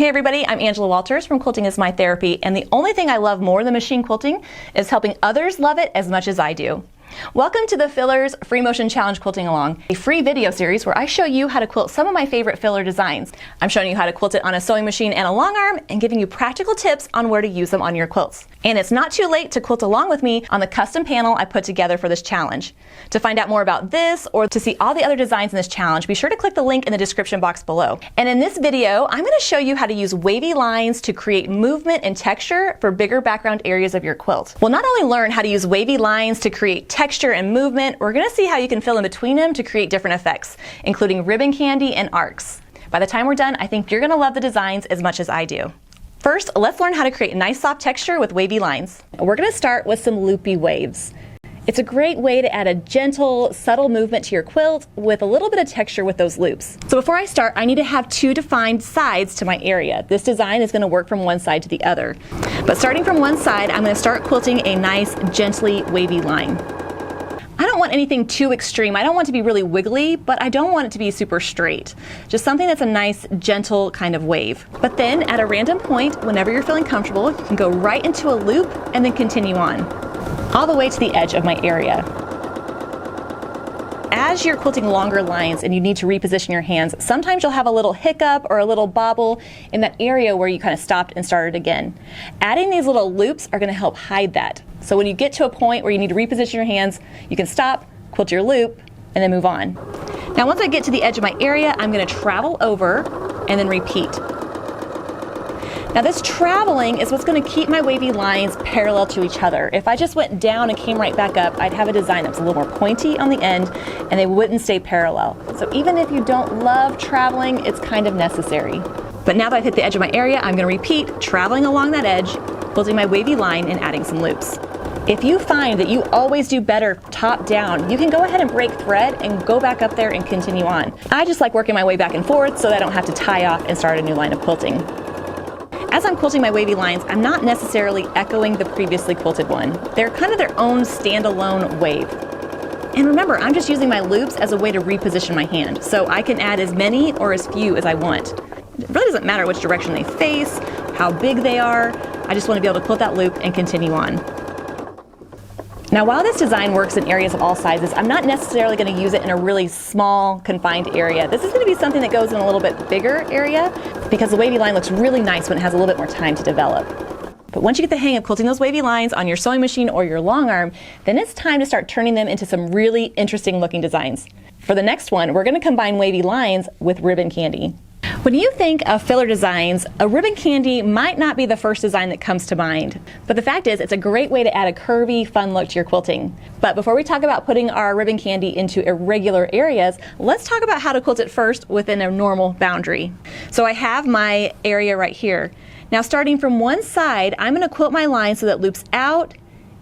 Hey everybody, I'm Angela Walters from Quilting is My Therapy, and the only thing I love more than machine quilting is helping others love it as much as I do. Welcome to the Fillers Free Motion Challenge Quilting Along, a free video series where I show you how to quilt some of my favorite filler designs. I'm showing you how to quilt it on a sewing machine and a long arm and giving you practical tips on where to use them on your quilts. And it's not too late to quilt along with me on the custom panel I put together for this challenge. To find out more about this or to see all the other designs in this challenge, be sure to click the link in the description box below. And in this video, I'm going to show you how to use wavy lines to create movement and texture for bigger background areas of your quilt. We'll not only learn how to use wavy lines to create texture and movement, we're going to see how you can fill in between them to create different effects, including ribbon candy and arcs. By the time we're done, I think you're going to love the designs as much as I do. First, let's learn how to create nice soft texture with wavy lines. We're going to start with some loopy waves. It's a great way to add a gentle, subtle movement to your quilt with a little bit of texture with those loops. So before I start, I need to have two defined sides to my area. This design is going to work from one side to the other. But starting from one side, I'm going to start quilting a nice, gently wavy line. I don't want anything too extreme. I don't want it to be really wiggly, but I don't want it to be super straight. Just something that's a nice, gentle kind of wave. But then at a random point, whenever you're feeling comfortable, you can go right into a loop and then continue on, all the way to the edge of my area. As you're quilting longer lines and you need to reposition your hands, sometimes you'll have a little hiccup or a little bobble in that area where you kind of stopped and started again. Adding these little loops are going to help hide that. So when you get to a point where you need to reposition your hands, you can stop, quilt your loop, and then move on. Now once I get to the edge of my area, I'm going to travel over and then repeat. Now this traveling is what's going to keep my wavy lines parallel to each other. If I just went down and came right back up, I'd have a design that's a little more pointy on the end and they wouldn't stay parallel. So even if you don't love traveling, it's kind of necessary. But now that I've hit the edge of my area, I'm going to repeat traveling along that edge, quilting my wavy line and adding some loops. If you find that you always do better top down, you can go ahead and break thread and go back up there and continue on. I just like working my way back and forth so that I don't have to tie off and start a new line of quilting. As I'm quilting my wavy lines, I'm not necessarily echoing the previously quilted one. They're kind of their own standalone wave. And remember, I'm just using my loops as a way to reposition my hand, so I can add as many or as few as I want. It really doesn't matter which direction they face, how big they are. I just want to be able to quilt that loop and continue on. Now while this design works in areas of all sizes, I'm not necessarily going to use it in a really small, confined area. This is going to be something that goes in a little bit bigger area because the wavy line looks really nice when it has a little bit more time to develop. But once you get the hang of quilting those wavy lines on your sewing machine or your long arm, then it's time to start turning them into some really interesting looking designs. For the next one, we're going to combine wavy lines with ribbon candy. When you think of filler designs, a ribbon candy might not be the first design that comes to mind. But the fact is, it's a great way to add a curvy, fun look to your quilting. But before we talk about putting our ribbon candy into irregular areas, let's talk about how to quilt it first within a normal boundary. So I have my area right here. Now starting from one side, I'm going to quilt my line so that it loops out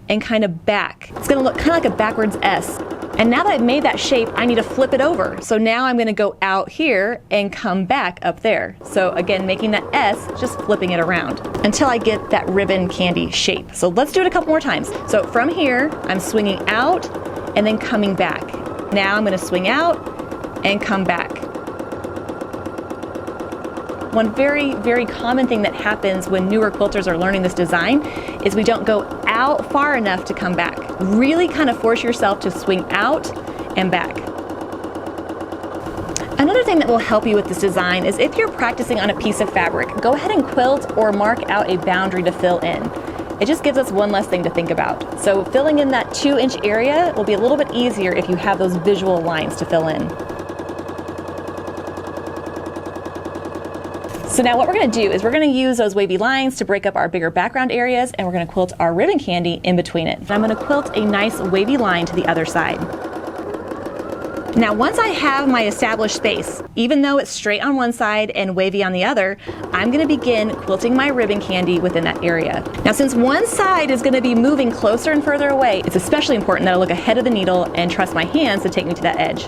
and kind of back. It's going to look kind of like a backwards S. And now that I've made that shape, I need to flip it over. So now I'm going to go out here and come back up there. So again, making that S, just flipping it around until I get that ribbon candy shape. So let's do it a couple more times. So from here, I'm swinging out and then coming back. Now I'm going to swing out and come back. One very, very common thing that happens when newer quilters are learning this design is we don't go out far enough to come back. Really kind of force yourself to swing out and back. Another thing that will help you with this design is if you're practicing on a piece of fabric, go ahead and quilt or mark out a boundary to fill in. It just gives us one less thing to think about. So filling in that 2-inch area will be a little bit easier if you have those visual lines to fill in. So now what we're going to do is we're going to use those wavy lines to break up our bigger background areas, and we're going to quilt our ribbon candy in between it. And I'm going to quilt a nice wavy line to the other side. Now once I have my established space, even though it's straight on one side and wavy on the other, I'm going to begin quilting my ribbon candy within that area. Now since one side is going to be moving closer and further away, it's especially important that I look ahead of the needle and trust my hands to take me to that edge.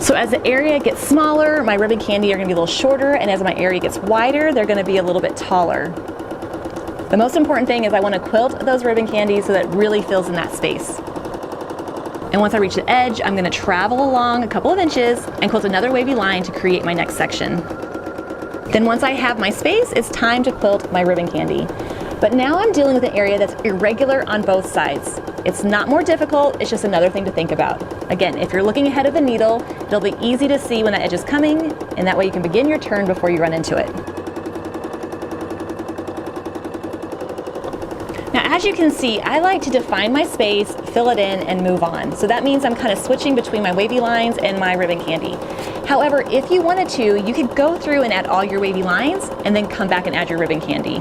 So as the area gets smaller, my ribbon candy are going to be a little shorter, and as my area gets wider, they're going to be a little bit taller. The most important thing is I want to quilt those ribbon candies so that it really fills in that space. And once I reach the edge, I'm going to travel along a couple of inches and quilt another wavy line to create my next section. Then once I have my space, it's time to quilt my ribbon candy. But now I'm dealing with an area that's irregular on both sides. It's not more difficult, it's just another thing to think about. Again, if you're looking ahead of the needle, it'll be easy to see when that edge is coming, and that way you can begin your turn before you run into it. Now, as you can see, I like to define my space, fill it in, and move on. So that means I'm kind of switching between my wavy lines and my ribbon candy. However, if you wanted to, you could go through and add all your wavy lines and then come back and add your ribbon candy.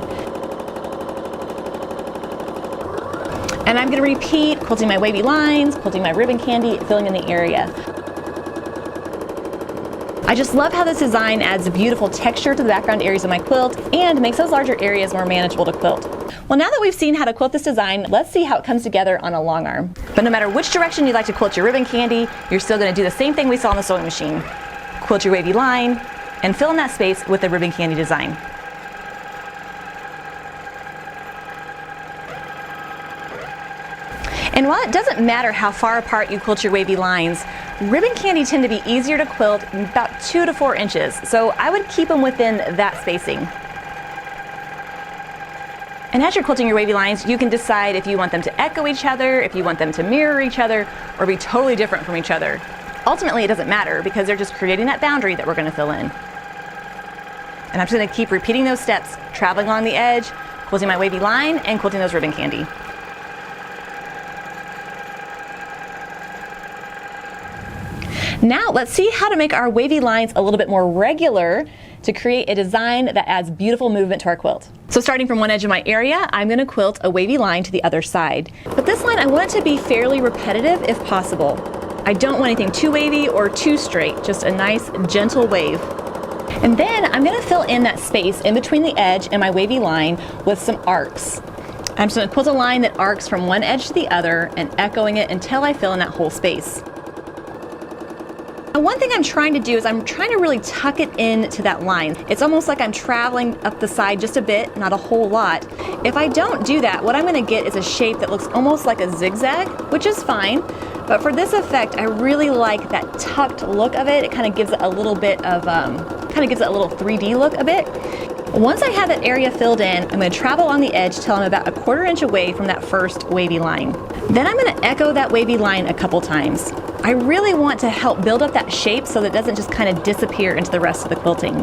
And I'm going to repeat quilting my wavy lines, quilting my ribbon candy, filling in the area. I just love how this design adds beautiful texture to the background areas of my quilt and makes those larger areas more manageable to quilt. Well, now that we've seen how to quilt this design, let's see how it comes together on a long arm. But no matter which direction you like to quilt your ribbon candy, you're still going to do the same thing we saw on the sewing machine. Quilt your wavy line and fill in that space with the ribbon candy design. And while it doesn't matter how far apart you quilt your wavy lines, ribbon candy tend to be easier to quilt about 2 to 4 inches, so I would keep them within that spacing. And as you're quilting your wavy lines, you can decide if you want them to echo each other, if you want them to mirror each other, or be totally different from each other. Ultimately, it doesn't matter because they're just creating that boundary that we're going to fill in. And I'm just going to keep repeating those steps, traveling along the edge, quilting my wavy line, and quilting those ribbon candy. Now let's see how to make our wavy lines a little bit more regular to create a design that adds beautiful movement to our quilt. So starting from one edge of my area, I'm going to quilt a wavy line to the other side. But this line I want it to be fairly repetitive if possible. I don't want anything too wavy or too straight, just a nice gentle wave. And then I'm going to fill in that space in between the edge and my wavy line with some arcs. I'm just going to quilt a line that arcs from one edge to the other and echoing it until I fill in that whole space. One thing I'm trying to do is I'm trying to really tuck it into that line. It's almost like I'm traveling up the side just a bit, not a whole lot. If I don't do that, what I'm going to get is a shape that looks almost like a zigzag, which is fine. But for this effect, I really like that tucked look of it. It kind of gives it a little bit of, kind of gives it a little 3D look a bit. Once I have that area filled in, I'm going to travel along the edge till I'm about 1/4 inch away from that first wavy line. Then I'm going to echo that wavy line a couple times. I really want to help build up that shape so that it doesn't just kind of disappear into the rest of the quilting.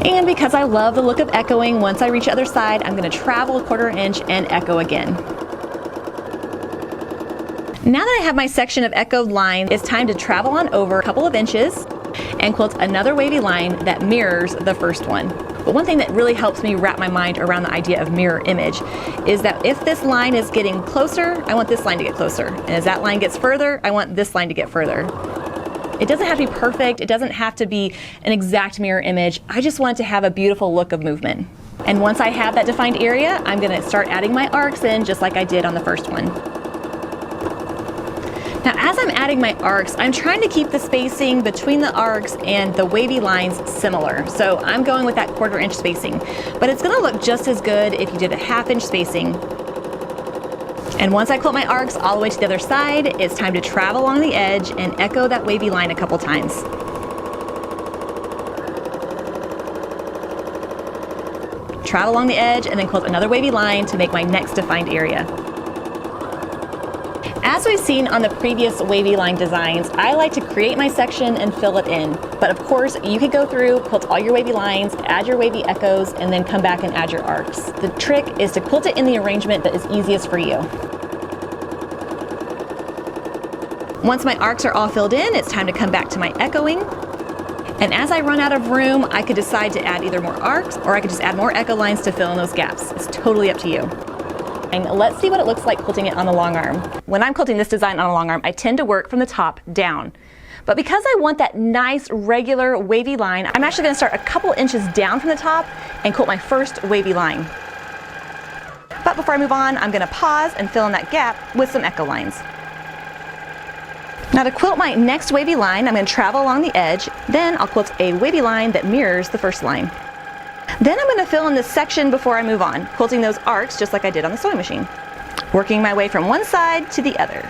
And because I love the look of echoing, once I reach the other side, I'm going to travel 1/4 inch and echo again. Now that I have my section of echoed line, it's time to travel on over a couple of inches and quilt another wavy line that mirrors the first one. But one thing that really helps me wrap my mind around the idea of mirror image is that if this line is getting closer, I want this line to get closer. And as that line gets further, I want this line to get further. It doesn't have to be perfect. It doesn't have to be an exact mirror image. I just want it to have a beautiful look of movement. And once I have that defined area, I'm going to start adding my arcs in just like I did on the first one. Now, as I'm adding my arcs, I'm trying to keep the spacing between the arcs and the wavy lines similar. So I'm going with that 1/4 inch spacing, but it's going to look just as good if you did a 1/2 inch spacing. And once I quilt my arcs all the way to the other side, it's time to travel along the edge and echo that wavy line a couple times. Travel along the edge and then quilt another wavy line to make my next defined area. As we've seen on the previous wavy line designs, I like to create my section and fill it in. But of course, you could go through, quilt all your wavy lines, add your wavy echoes, and then come back and add your arcs. The trick is to quilt it in the arrangement that is easiest for you. Once my arcs are all filled in, it's time to come back to my echoing. And as I run out of room, I could decide to add either more arcs or I could just add more echo lines to fill in those gaps. It's totally up to you. And let's see what it looks like quilting it on the long arm. When I'm quilting this design on a long arm, I tend to work from the top down. But because I want that nice, regular, wavy line, I'm actually going to start a couple inches down from the top and quilt my first wavy line. But before I move on, I'm going to pause and fill in that gap with some echo lines. Now to quilt my next wavy line, I'm going to travel along the edge, then I'll quilt a wavy line that mirrors the first line. Then I'm going to fill in this section before I move on, quilting those arcs just like I did on the sewing machine, working my way from one side to the other.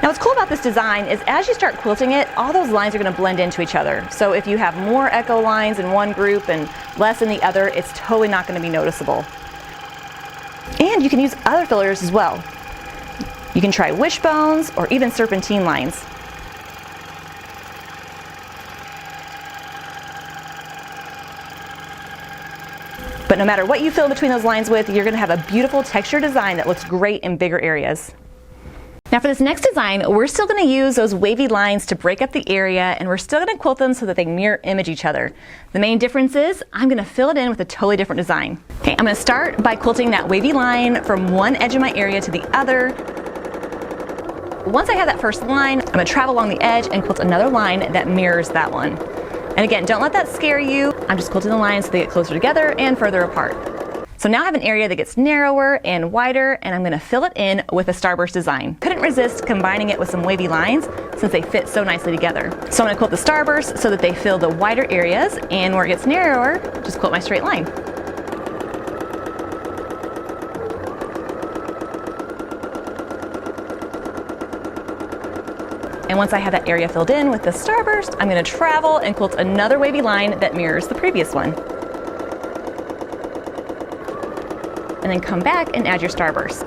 Now what's cool about this design is as you start quilting it, all those lines are going to blend into each other. So if you have more echo lines in one group and less in the other, it's totally not going to be noticeable. And you can use other fillers as well. You can try wishbones or even serpentine lines. But no matter what you fill between those lines with, you're going to have a beautiful texture design that looks great in bigger areas. Now for this next design, we're still going to use those wavy lines to break up the area, and we're still going to quilt them so that they mirror image each other. The main difference is I'm going to fill it in with a totally different design. Okay, I'm going to start by quilting that wavy line from one edge of my area to the other. Once I have that first line, I'm going to travel along the edge and quilt another line that mirrors that one. And again, don't let that scare you. I'm just quilting the lines so they get closer together and further apart. So now I have an area that gets narrower and wider, and I'm going to fill it in with a starburst design. Couldn't resist combining it with some wavy lines since they fit so nicely together. So I'm going to quilt the starburst so that they fill the wider areas, and where it gets narrower, just quilt my straight line. And once I have that area filled in with the starburst, I'm going to travel and quilt another wavy line that mirrors the previous one. And then come back and add your starburst.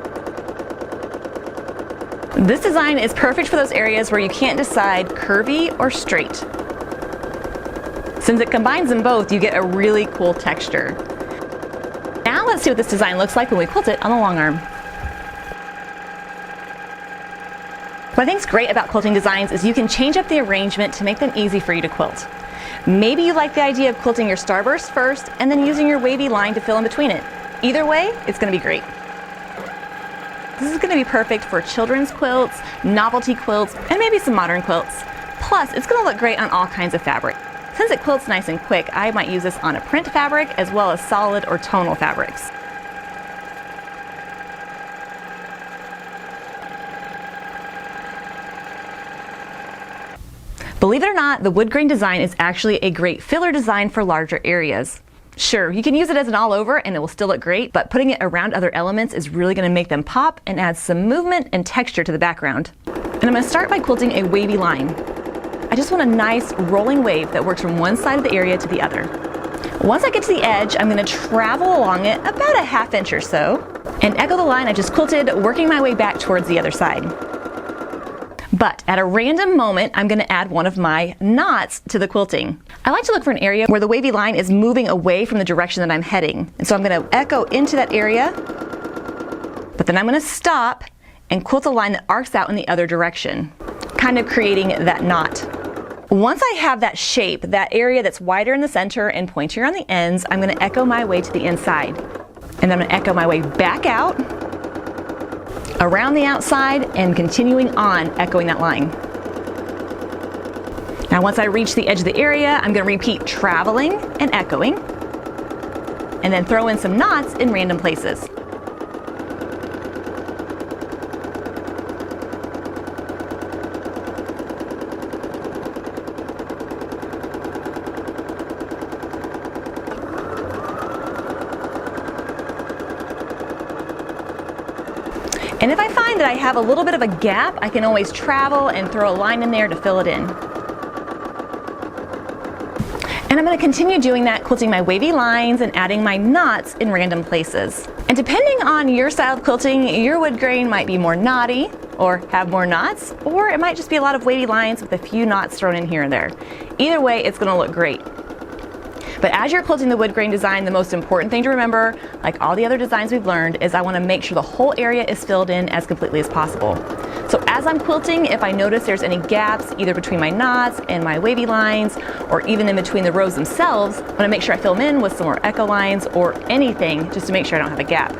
This design is perfect for those areas where you can't decide curvy or straight. Since it combines them both, you get a really cool texture. Now let's see what this design looks like when we quilt it on the long arm. What I think is great about quilting designs is you can change up the arrangement to make them easy for you to quilt. Maybe you like the idea of quilting your starburst first and then using your wavy line to fill in between it. Either way, it's going to be great. This is going to be perfect for children's quilts, novelty quilts, and maybe some modern quilts. Plus, it's going to look great on all kinds of fabric. Since it quilts nice and quick, I might use this on a print fabric as well as solid or tonal fabrics. Believe it or not, the Woodgrain design is actually a great filler design for larger areas. Sure, you can use it as an all over and it will still look great, but putting it around other elements is really going to make them pop and add some movement and texture to the background. And I'm going to start by quilting a wavy line. I just want a nice rolling wave that works from one side of the area to the other. Once I get to the edge, I'm going to travel along it about a ½ inch or so and echo the line I just quilted, working my way back towards the other side. But at a random moment, I'm going to add one of my knots to the quilting. I like to look for an area where the wavy line is moving away from the direction that I'm heading. And so I'm going to echo into that area, but then I'm going to stop and quilt a line that arcs out in the other direction, kind of creating that knot. Once I have that shape, that area that's wider in the center and pointier on the ends, I'm going to echo my way to the inside. And I'm going to echo my way back out, around the outside, and continuing on echoing that line. Now once I reach the edge of the area, I'm going to repeat traveling and echoing, and then throw in some knots in random places. And if I find that I have a little bit of a gap, I can always travel and throw a line in there to fill it in. And I'm going to continue doing that, quilting my wavy lines and adding my knots in random places. And depending on your style of quilting, your wood grain might be more knotty or have more knots, or it might just be a lot of wavy lines with a few knots thrown in here and there. Either way, it's going to look great. But as you're quilting the wood grain design, the most important thing to remember, like all the other designs we've learned, is I want to make sure the whole area is filled in as completely as possible. So as I'm quilting, if I notice there's any gaps either between my knots and my wavy lines, or even in between the rows themselves, I want to make sure I fill them in with some more echo lines or anything just to make sure I don't have a gap.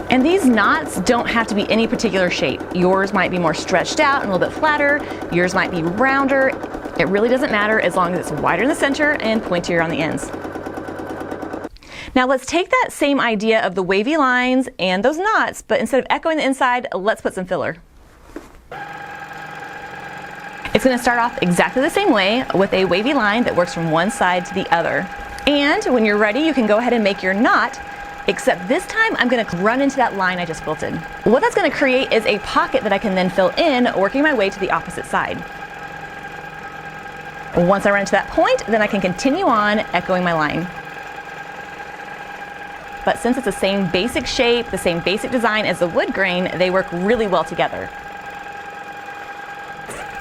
And these knots don't have to be any particular shape. Yours might be more stretched out and a little bit flatter, yours might be rounder. It really doesn't matter as long as it's wider in the center and pointier on the ends. Now let's take that same idea of the wavy lines and those knots, but instead of echoing the inside, let's put some filler. It's going to start off exactly the same way with a wavy line that works from one side to the other. And when you're ready, you can go ahead and make your knot except this time I'm gonna run into that line I just quilted. What that's gonna create is a pocket that I can then fill in, working my way to the opposite side. Once I run into that point, then I can continue on echoing my line. But since it's the same basic shape, the same basic design as the wood grain, they work really well together.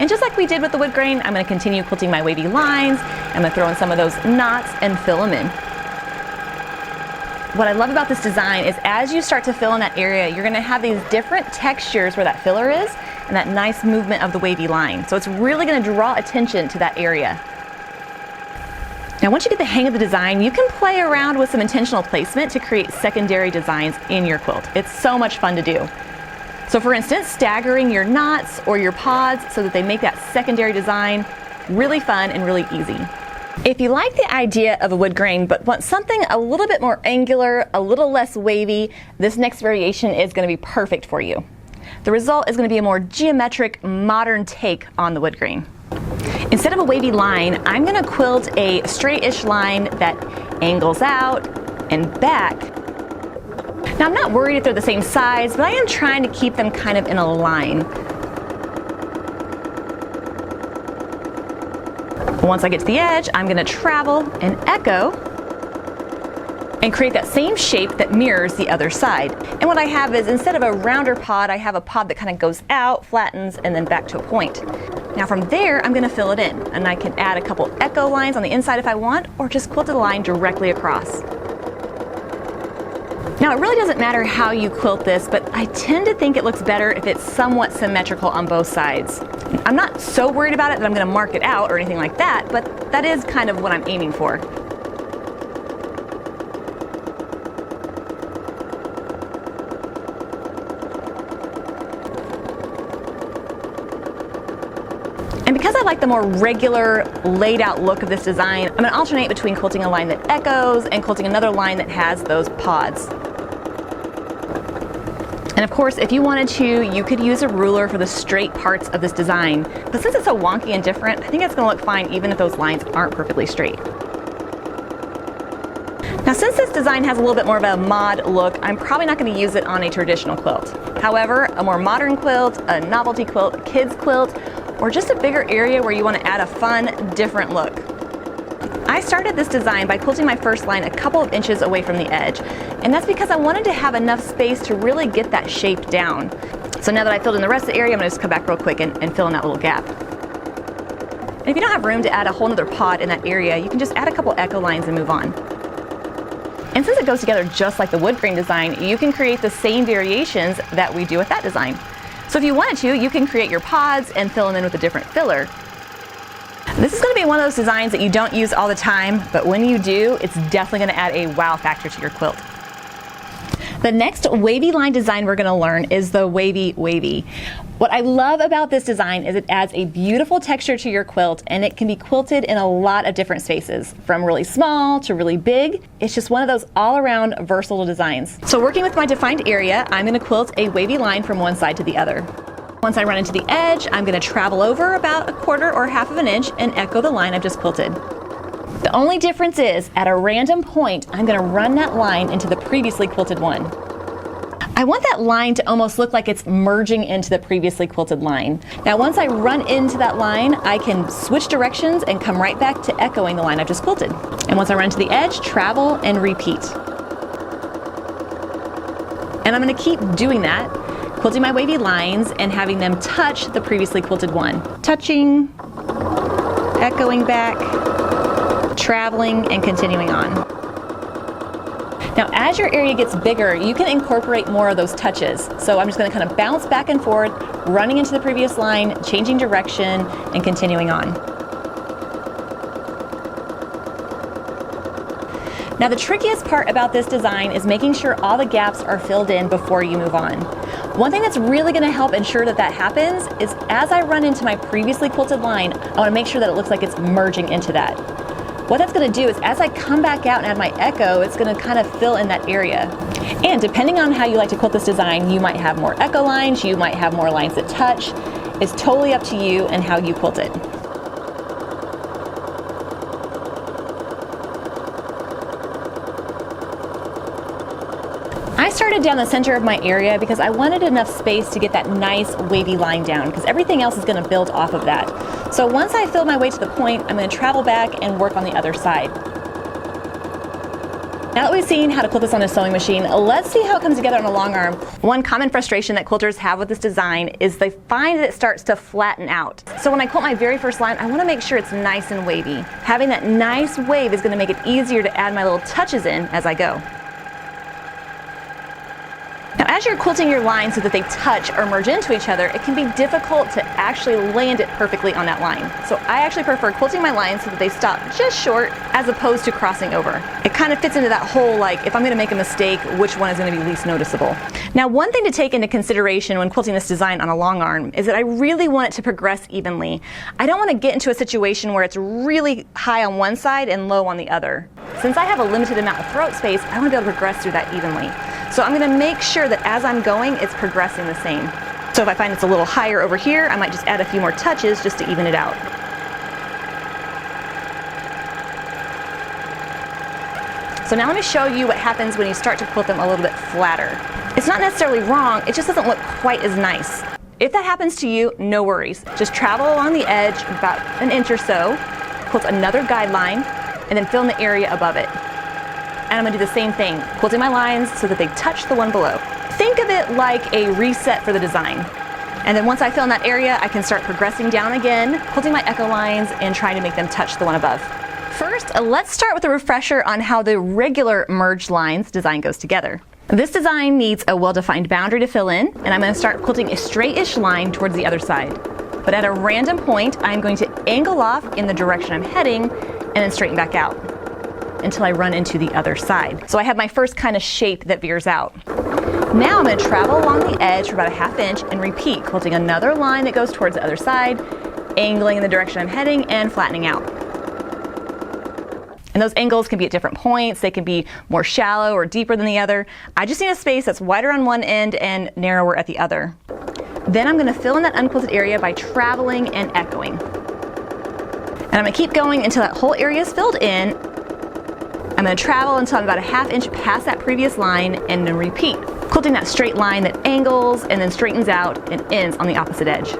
And just like we did with the wood grain, I'm going to continue quilting my wavy lines. I'm going to throw in some of those knots and fill them in. What I love about this design is as you start to fill in that area, you're going to have these different textures where that filler is and that nice movement of the wavy line. So it's really going to draw attention to that area. Now once you get the hang of the design, you can play around with some intentional placement to create secondary designs in your quilt. It's so much fun to do. So for instance, staggering your knots or your pods so that they make that secondary design really fun and really easy. If you like the idea of a wood grain but want something a little bit more angular, a little less wavy, this next variation is going to be perfect for you. The result is going to be a more geometric, modern take on the wood grain. Instead of a wavy line, I'm going to quilt a straight-ish line that angles out and back. Now I'm not worried if they're the same size, but I am trying to keep them kind of in a line. Once I get to the edge, I'm going to travel and echo and create that same shape that mirrors the other side. And what I have is, instead of a rounder pod, I have a pod that kind of goes out, flattens, and then back to a point. Now from there, I'm going to fill it in, and I can add a couple echo lines on the inside if I want, or just quilt a line directly across. Now it really doesn't matter how you quilt this, but I tend to think it looks better if it's somewhat symmetrical on both sides. I'm not so worried about it that I'm going to mark it out or anything like that, but that is kind of what I'm aiming for. And because I like the more regular, laid out look of this design, I'm going to alternate between quilting a line that echoes and quilting another line that has those pods. And of course, if you wanted to, you could use a ruler for the straight parts of this design. But since it's so wonky and different, I think it's going to look fine even if those lines aren't perfectly straight. Now since this design has a little bit more of a mod look, I'm probably not going to use it on a traditional quilt. However, a more modern quilt, a novelty quilt, a kid's quilt, or just a bigger area where you want to add a fun, different look. I started this design by quilting my first line a couple of inches away from the edge, and that's because I wanted to have enough space to really get that shape down. So now that I filled in the rest of the area, I'm going to just come back real quick and fill in that little gap. And if you don't have room to add a whole other pod in that area, you can just add a couple echo lines and move on. And since it goes together just like the wood grain design, you can create the same variations that we do with that design. So if you wanted to, you can create your pods and fill them in with a different filler. This is going to be one of those designs that you don't use all the time, but when you do, it's definitely going to add a wow factor to your quilt. The next wavy line design we're going to learn is the Wavy Wavy. What I love about this design is it adds a beautiful texture to your quilt, and it can be quilted in a lot of different spaces, from really small to really big. It's just one of those all-around versatile designs. So working with my defined area, I'm going to quilt a wavy line from one side to the other. Once I run into the edge, I'm going to travel over about 1/4 or 1/2 of an inch and echo the line I've just quilted. The only difference is, at a random point, I'm going to run that line into the previously quilted one. I want that line to almost look like it's merging into the previously quilted line. Now once I run into that line, I can switch directions and come right back to echoing the line I've just quilted. And once I run to the edge, travel and repeat. And I'm going to keep doing that, quilting my wavy lines and having them touch the previously quilted one. Touching, echoing back, traveling, and continuing on. Now as your area gets bigger, you can incorporate more of those touches. So I'm just going to kind of bounce back and forth, running into the previous line, changing direction, and continuing on. Now the trickiest part about this design is making sure all the gaps are filled in before you move on. One thing that's really going to help ensure that that happens is, as I run into my previously quilted line, I want to make sure that it looks like it's merging into that. What that's going to do is, as I come back out and add my echo, it's going to kind of fill in that area. And depending on how you like to quilt this design, you might have more echo lines, you might have more lines that touch. It's totally up to you and how you quilt it. I started down the center of my area because I wanted enough space to get that nice wavy line down, because everything else is going to build off of that. So once I fill my way to the point, I'm going to travel back and work on the other side. Now that we've seen how to quilt this on a sewing machine, let's see how it comes together on a long arm. One common frustration that quilters have with this design is they find that it starts to flatten out. So when I quilt my very first line, I want to make sure it's nice and wavy. Having that nice wave is going to make it easier to add my little touches in as I go. Now, as you're quilting your lines so that they touch or merge into each other, it can be difficult to actually land it perfectly on that line. So I actually prefer quilting my lines so that they stop just short as opposed to crossing over. It kind of fits into that whole, like, if I'm going to make a mistake, which one is going to be least noticeable. Now, one thing to take into consideration when quilting this design on a long arm is that I really want it to progress evenly. I don't want to get into a situation where it's really high on one side and low on the other. Since I have a limited amount of throat space, I want to be able to progress through that evenly. So I'm going to make sure that as I'm going, it's progressing the same. So if I find it's a little higher over here, I might just add a few more touches just to even it out. So now let me show you what happens when you start to quilt them a little bit flatter. It's not necessarily wrong, it just doesn't look quite as nice. If that happens to you, no worries. Just travel along the edge about an inch or so, quilt another guideline, and then fill in the area above it. And I'm going to do the same thing, quilting my lines so that they touch the one below. Think of it like a reset for the design. And then once I fill in that area, I can start progressing down again, quilting my echo lines and trying to make them touch the one above. First, let's start with a refresher on how the regular merged lines design goes together. This design needs a well-defined boundary to fill in, and I'm going to start quilting a straight-ish line towards the other side. But at a random point, I'm going to angle off in the direction I'm heading and then straighten back out until I run into the other side. So I have my first kind of shape that veers out. Now I'm going to travel along the edge for about a ½ inch and repeat, quilting another line that goes towards the other side, angling in the direction I'm heading and flattening out. And those angles can be at different points. They can be more shallow or deeper than the other. I just need a space that's wider on one end and narrower at the other. Then I'm going to fill in that unquilted area by traveling and echoing. And I'm going to keep going until that whole area is filled in. I'm going to travel until I'm about a ½ inch past that previous line and then repeat, quilting that straight line that angles and then straightens out and ends on the opposite edge.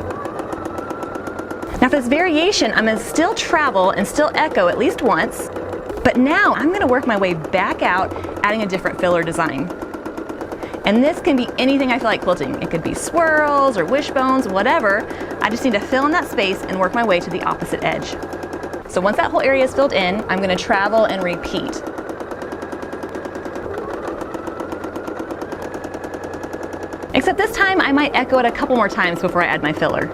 Now for this variation, I'm going to still travel and still echo at least once, but now I'm going to work my way back out, adding a different filler design. And this can be anything I feel like quilting. It could be swirls or wishbones, whatever. I just need to fill in that space and work my way to the opposite edge. So once that whole area is filled in, I'm going to travel and repeat. Except this time I might echo it a couple more times before I add my filler.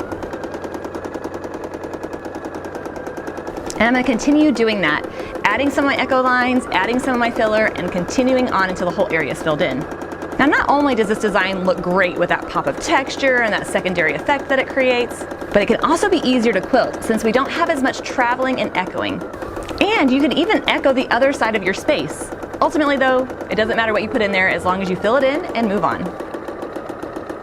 And I'm going to continue doing that, adding some of my echo lines, adding some of my filler, and continuing on until the whole area is filled in. Now not only does this design look great with that pop of texture and that secondary effect that it creates, but it can also be easier to quilt since we don't have as much traveling and echoing. And you can even echo the other side of your space. Ultimately though, it doesn't matter what you put in there as long as you fill it in and move on.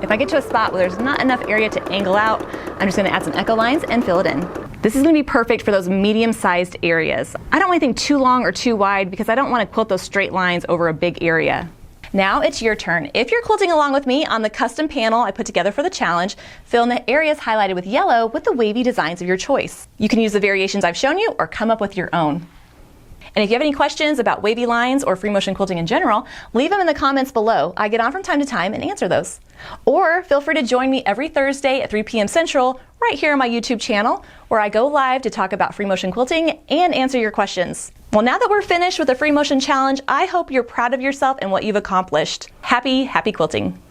If I get to a spot where there's not enough area to angle out, I'm just going to add some echo lines and fill it in. This is going to be perfect for those medium-sized areas. I don't want anything too long or too wide because I don't want to quilt those straight lines over a big area. Now it's your turn. If you're quilting along with me on the custom panel I put together for the challenge, fill in the areas highlighted with yellow with the wavy designs of your choice. You can use the variations I've shown you or come up with your own. And if you have any questions about wavy lines or free motion quilting in general, leave them in the comments below. I get on from time to time and answer those. Or feel free to join me every Thursday at 3 p.m. Central right here on my YouTube channel, where I go live to talk about free motion quilting and answer your questions. Well, now that we're finished with the free motion challenge, I hope you're proud of yourself and what you've accomplished. Happy quilting.